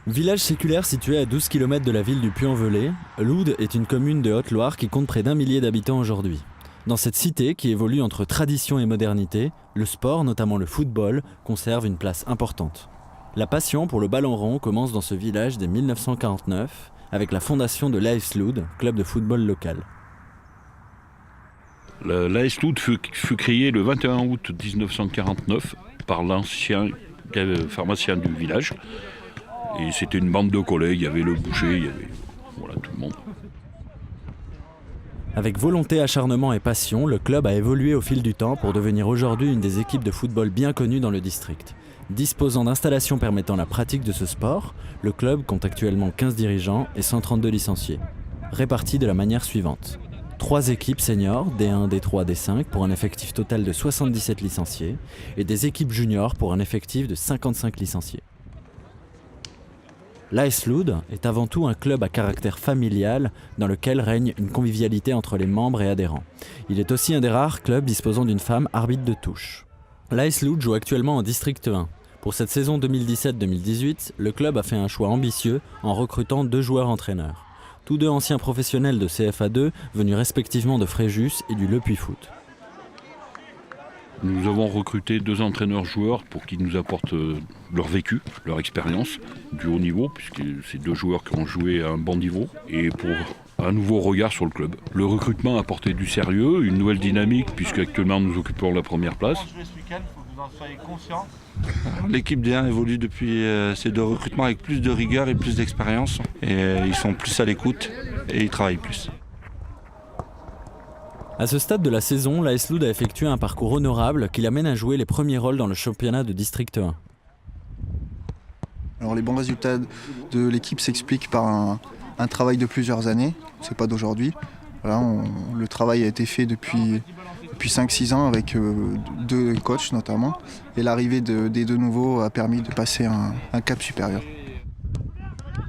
Village séculaire situé à 12 km de la ville du Puy-en-Velay, Loud est une commune de Haute-Loire qui compte près d'1 millier d'habitants aujourd'hui. Dans cette cité, qui évolue entre tradition et modernité, le sport, notamment le football, conserve une place importante. La passion pour le ballon rond commence dans ce village dès 1949, avec la fondation de l'AS Loud, club de football local. L'AS Loud fut créée le 21 août 1949 par l'ancien pharmacien du village. Et c'était une bande de collègues, il y avait le boucher, il y avait tout le monde. Avec volonté, acharnement et passion, le club a évolué au fil du temps pour devenir aujourd'hui une des équipes de football bien connues dans le district. Disposant d'installations permettant la pratique de ce sport, le club compte actuellement 15 dirigeants et 132 licenciés, répartis de la manière suivante. 3 équipes seniors, D1, D3, D5, pour un effectif total de 77 licenciés, et des équipes juniors pour un effectif de 55 licenciés. L'AS Loud est avant tout un club à caractère familial dans lequel règne une convivialité entre les membres et adhérents. Il est aussi un des rares clubs disposant d'une femme arbitre de touche. L'AS Loud joue actuellement en District 1. Pour cette saison 2017-2018, le club a fait un choix ambitieux en recrutant 2 joueurs entraîneurs. Tous 2 anciens professionnels de CFA2 venus respectivement de Fréjus et du Le Puy Foot. Nous avons recruté 2 entraîneurs-joueurs pour qu'ils nous apportent leur vécu, leur expérience du haut niveau, puisque c'est 2 joueurs qui ont joué à un bon niveau, et pour un nouveau regard sur le club. Le recrutement a apporté du sérieux, une nouvelle dynamique, puisque actuellement nous occupons la première place. L'équipe D1 évolue depuis ces 2 recrutements avec plus de rigueur et plus d'expérience, et ils sont plus à l'écoute et ils travaillent plus. À ce stade de la saison, l'AS Loud a effectué un parcours honorable qui l'amène à jouer les premiers rôles dans le championnat de District 1. Alors les bons résultats de l'équipe s'expliquent par un travail de plusieurs années, c'est pas d'aujourd'hui. Voilà, le travail a été fait depuis 5-6 ans avec 2 coachs notamment, et l'arrivée des 2 nouveaux a permis de passer un cap supérieur.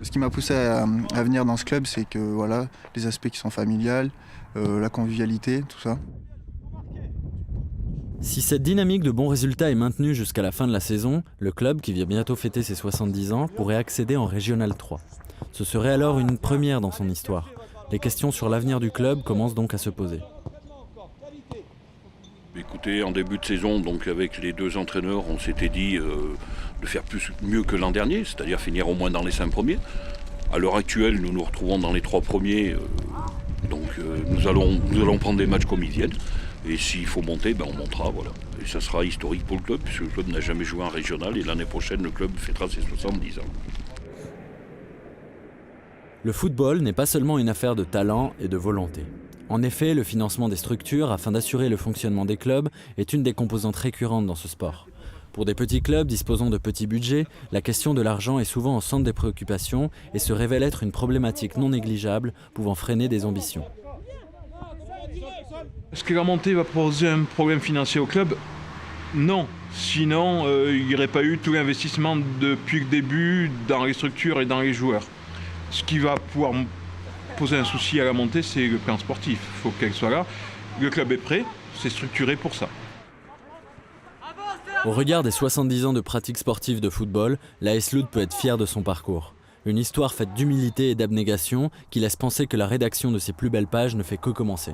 Ce qui m'a poussé à venir dans ce club, c'est que voilà, les aspects qui sont familiales, la convivialité, tout ça. Si cette dynamique de bons résultats est maintenue jusqu'à la fin de la saison, le club, qui vient bientôt fêter ses 70 ans, pourrait accéder en Régional 3. Ce serait alors une première dans son histoire. Les questions sur l'avenir du club commencent donc à se poser. Écoutez, en début de saison, donc avec les 2 entraîneurs, on s'était dit de faire mieux que l'an dernier, c'est-à-dire finir au moins dans les 5 premiers. À l'heure actuelle, nous nous retrouvons dans les 3 premiers, nous allons prendre des matchs comme ils viennent. Et s'il faut monter, on montera, voilà. Et ça sera historique pour le club, puisque le club n'a jamais joué en régional, et l'année prochaine, le club fêtera ses 70 ans. Le football n'est pas seulement une affaire de talent et de volonté. En effet, le financement des structures afin d'assurer le fonctionnement des clubs est une des composantes récurrentes dans ce sport. Pour des petits clubs disposant de petits budgets, la question de l'argent est souvent au centre des préoccupations et se révèle être une problématique non négligeable pouvant freiner des ambitions. Est-ce que la montée va poser un problème financier au club ? Non. Sinon, il n'y aurait pas eu tout l'investissement depuis le début dans les structures et dans les joueurs. Ce qui va pouvoir poser un souci à la montée, c'est le plan sportif. Il faut qu'elle soit là. Le club est prêt, c'est structuré pour ça. Au regard des 70 ans de pratique sportive de football, l'AS Loud peut être fier de son parcours. Une histoire faite d'humilité et d'abnégation qui laisse penser que la rédaction de ses plus belles pages ne fait que commencer.